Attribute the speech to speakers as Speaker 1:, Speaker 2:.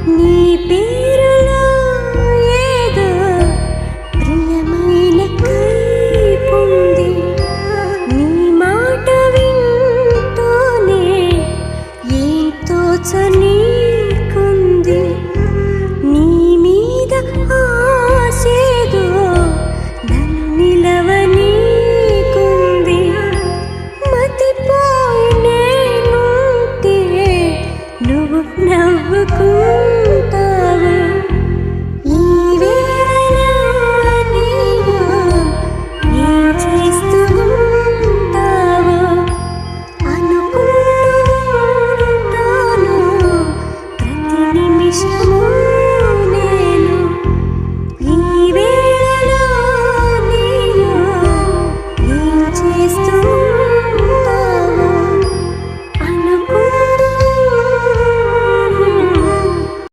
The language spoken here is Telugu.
Speaker 1: నీ పేరులో ఏదో ప్రియమైన కైపుంది. నీ మాట వింటూనే ఏం తోచనీకుంది. నీ మీద ఆశేదో నన్ను నిలవనీకుంది. మతిపోయి నేనుంటే నువ్వు నవ్వుకుంటావు. ఈ వేళలో నీవు ఏం చేస్తూ ఉంటావో అనుకుంటూ ఉంటాను ప్రతి నిమిషం.